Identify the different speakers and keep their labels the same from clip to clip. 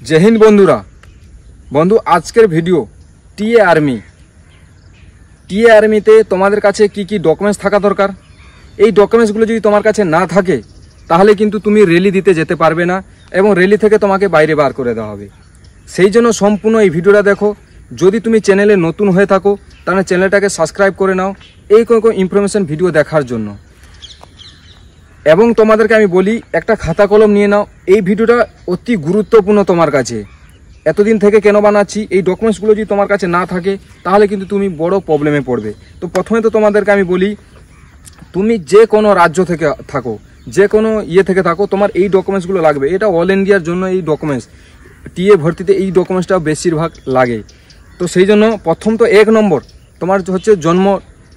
Speaker 1: जय हिंद बंधुरा बंधु आजकेर भिडियो टीए आर्मीते तोमादेर काछे की डकुमेंट्स थाका दरकार। এই ডকুমেন্টসগুলো যদি তোমার কাছে না থাকে তাহলে কিন্তু তুমি র্যালি দিতে যেতে পারবে না এবং র্যালি থেকে তোমাকে বাইরে বার করে দেওয়া হবে। সেই জন্য সম্পূর্ণ এই ভিডিওটা দেখো। যদি তুমি চ্যানেলে নতুন হয়ে থাকো তাহলে চ্যানেলটাকে সাবস্ক্রাইব করে নাও এই কোন ইনফরমেশন ভিডিও দেখার জন্য। এবং তোমাদেরকে আমি বলি একটা খাতা কলম নিয়ে নাও, এই ভিডিওটা অতি গুরুত্বপূর্ণ তোমার কাছে। এতদিন থেকে কেন বানাচ্ছি, এই ডকুমেন্টসগুলো যদি তোমার কাছে না থাকে তাহলে কিন্তু তুমি বড় প্রবলেমে পড়বে। তো প্রথমে তো তোমাদেরকে আমি বলি, তুমি যে কোনো রাজ্য থেকে থাকো, যে কোনো থেকে থাকো, তোমার এই ডকুমেন্টসগুলো লাগবে। এটা অল ইন্ডিয়ার জন্য এই ডকুমেন্টস, টিএ ভর্তিতে এই ডকুমেন্টসটা বেশিরভাগ লাগে। তো সেই জন্য প্রথম তো 1 নম্বর তোমার হচ্ছে জন্ম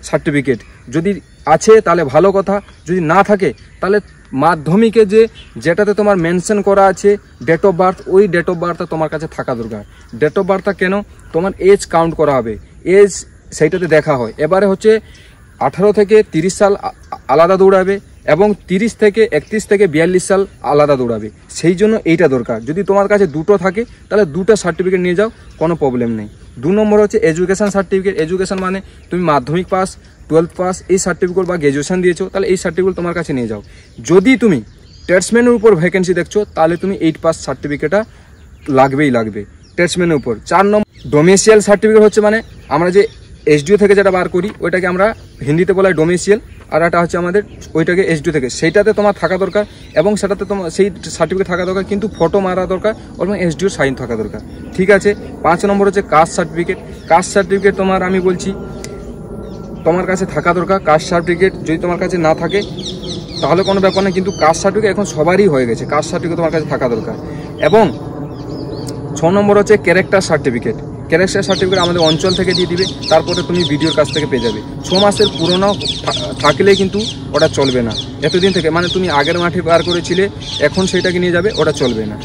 Speaker 1: সার্টিফিকেট। যদি আছে তাহলে ভালো কথা, যদি না থাকে তাহলে মাধ্যমিকে যেটাতে তোমার মেনশন করা আছে ডেট অফ বার্থ, ওই ডেট অফ বার্থটা তোমার কাছে থাকা দরকার। ডেট অফ বার্থটা কেন, তোমার এজ কাউন্ট করা হবে, এজ সেইটাতে দেখা হয়। এবারে হচ্ছে 18 থেকে 30 সাল আলাদা দৌড়াবে এবং 30 থেকে 31 থেকে 42 সাল আলাদা দৌড়াবে। সেই জন্য এইটা দরকার। যদি তোমার কাছে দুটো থাকে তাহলে দুটো সার্টিফিকেট নিয়ে যাও, কোনো প্রবলেম নেই। 2 নম্বর হচ্ছে এডুকেশন সার্টিফিকেট। এডুকেশন মানে তুমি মাধ্যমিক পাস, 12th পাস, এই সার্টিফিকেট বা গ্র্যাজুয়েশন দিয়েছো তাহলে এই সার্টিফিকেট তোমার কাছে নিয়ে যাও। যদি তুমি ট্রেডসম্যানের উপর ভ্যাকেন্সি দেখছো তাহলে তুমি 8 পাস সার্টিফিকেটটা লাগবে ট্রেডসম্যানের উপর। 4 নম্বর ডোমেসিয়াল সার্টিফিকেট হচ্ছে মানে আমরা যে এসডিও থেকে যেটা বার করি ওইটাকে আমরা হিন্দিতে বলা হয় ডোমেসিয়াল, আর এটা হচ্ছে আমাদের ওইটাকে এসডিও থেকে, সেইটাতে তোমার থাকা দরকার এবং সেটাতে তোমার সেই সার্টিফিকেট থাকা দরকার, কিন্তু ফটো মারা দরকার এবং এসডিওর সাইন থাকা দরকার। ঠিক আছে। 5 নম্বর হচ্ছে কাস্ট সার্টিফিকেট। কাস্ট সার্টিফিকেট তোমার আমি বলছি তোমার কাছে থাকা দরকার। কাস্ট সার্টিফিকেট যদি তোমার কাছে না থাকে তাহলে কোনো ব্যাপার না, কিন্তু কাস্ট সার্টিফিকেট এখন সবারই হয়ে গেছে, কাস্ট সার্টিফিকেট তোমার কাছে থাকা দরকার। এবং 6 নম্বর হচ্ছে ক্যারেক্টার সার্টিফিকেট। ক্যারেক্টার সার্টিফিকেট আমাদের অঞ্চল থেকে দিয়ে দিবে, তারপরে তুমি ভিডিওর কাছ থেকে পেয়ে যাবে। 6 মাসের পুরোনো থাকলে কিন্তু ওটা চলবে না। এতদিন থেকে মানে তুমি আগের মাঠে বার করেছিলে এখন সেইটাকে নিয়ে যাবে, ওটা চলবে না।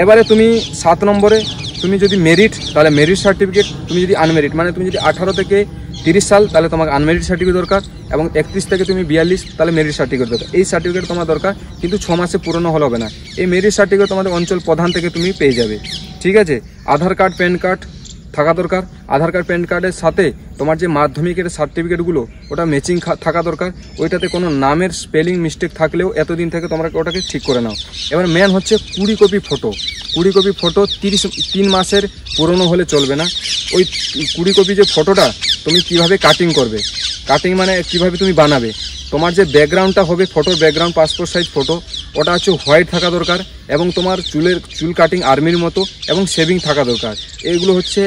Speaker 1: এবারে তুমি 7 নম্বরে তুমি যদি মেরিট তাহলে মেরিট সার্টিফিকেট, তুমি যদি আনমেরিট মানে তুমি যদি 18 থেকে 30 সাল তাহলে তোমাকে আনমেরিট সার্টিফিকেট দরকার, এবং 31 থেকে তুমি 42 তাহলে মেরিট সার্টিফিকেট দরকার। এই সার্টিফিকেট তোমার দরকার, কিন্তু 6 মাসে পুরনো হলে হবে না। এই মেরিট সার্টিফিকেট তোমাদের অঞ্চল প্রধান থেকে তুমি পেয়ে যাবে। ঠিক আছে। আধার কার্ড, প্যান কার্ড থাকা দরকার। আধার কার্ড, প্যান কার্ডের সাথে তোমার যে মাধ্যমিকের সার্টিফিকেটগুলো ওটা ম্যাচিং থাকা দরকার। ওইটাতে কোনো নামের স্পেলিং মিস্টেক থাকলেও এতদিন থেকে তোমরা ওটাকে ঠিক করে নাও। এবার মেন হচ্ছে 20 কপি ফটো। 20 কপি ফটো 3 মাসের পুরনো হলে চলবে না। ওই 20 কপি যে ফটোটা তুমি কিভাবে কাটিং করবে, কাটিং মানে কিভাবে তুমি বানাবে, তোমার যে ব্যাকগ্রাউন্ডটা হবে ফটোর ব্যাকগ্রাউন্ড পাসপোর্ট সাইজ ফটো, ওটা হচ্ছে হোয়াইট থাকা দরকার এবং তোমার চুল কাটিং আর্মির মতো এবং শেভিং থাকা দরকার। এইগুলো হচ্ছে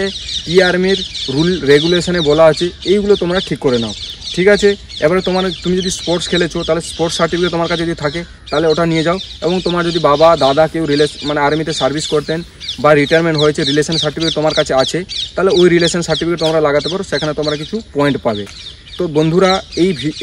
Speaker 1: ই আর্মির রুল রেগুলেশনে বলা আছে, এইগুলো তোমরা ঠিক করে নাও। ঠিক আছে। এবারে তুমি যদি স্পোর্টস খেলেছো তাহলে স্পোর্টস সার্টিফিকেট তোমার কাছে যদি থাকে তাহলে ওটা নিয়ে যাও। এবং তোমার যদি বাবা দাদা কেউ মানে আর্মিতে সার্ভিস করতেন বা রিটায়ারমেন্ট হয়েছে, রিলেশন সার্টিফিকেট তোমার কাছে আছে তাহলে ওই রিলেশন সার্টিফিকেট তোমরা লাগাতে পারো, সেখানে তোমরা কিছু পয়েন্ট পাবে। তো বন্ধুরা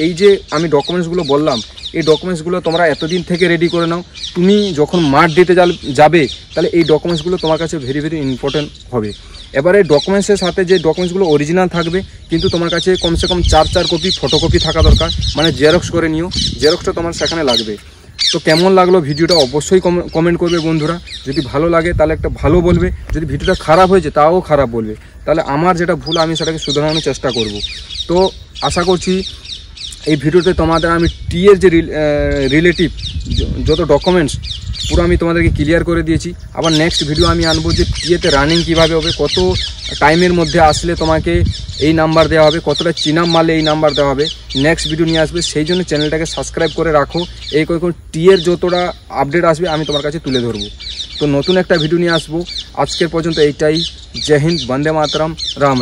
Speaker 1: এই যে আমি ডকুমেন্টসগুলো বললাম, এই ডকুমেন্টসগুলো তোমরা এতদিন থেকে রেডি করে নাও। তুমি যখন মাঠ দিতে যাবে তাহলে এই ডকুমেন্টসগুলো তোমার কাছে ভেরি ইম্পর্টেন্ট হবে। এবারে ডকুমেন্টসের সাথে যে ডকুমেন্টসগুলো অরিজিনাল থাকবে, কিন্তু তোমার কাছে কমসে কম 4 কপি ফটোকপি থাকা দরকার, মানে জেরক্স করে নিও, জেরক্সটা তোমার সেখানে লাগবে। তো কেমন লাগলো ভিডিওটা অবশ্যই কমেন্ট করবে বন্ধুরা। যদি ভালো লাগে তাহলে একটা ভালো বলবে, যদি ভিডিওটা খারাপ হয়েছে তাও খারাপ বলবে, তাহলে আমার যেটা ভুল আমি সেটাকে শুধরানোর চেষ্টা করব। তো আশা করছি এই ভিডিওতে তোমাদের আমি টিএর যে রিলেটিভ যত ডকুমেন্টস পুরো আমি তোমাদেরকে ক্লিয়ার করে দিয়েছি। আবার নেক্সট ভিডিও আমি আনবো যে টিএতে রানিং কীভাবে হবে, কত টাইমের মধ্যে আসলে তোমাকে এই নাম্বার দেওয়া হবে, কতটা চিনাম মারলে এই নাম্বার দেওয়া হবে। নেক্সট ভিডিও নিয়ে আসবে, সেই জন্য চ্যানেলটাকে সাবস্ক্রাইব করে রাখো। এই টিএর যতটা আপডেট আসবে আমি তোমার কাছে তুলে ধরবো। তো নতুন একটা ভিডিও নিয়ে আসবো। আজকের পর্যন্ত এইটাই। জয় হিন্দ, বন্দে মাতরম, রাম রাম।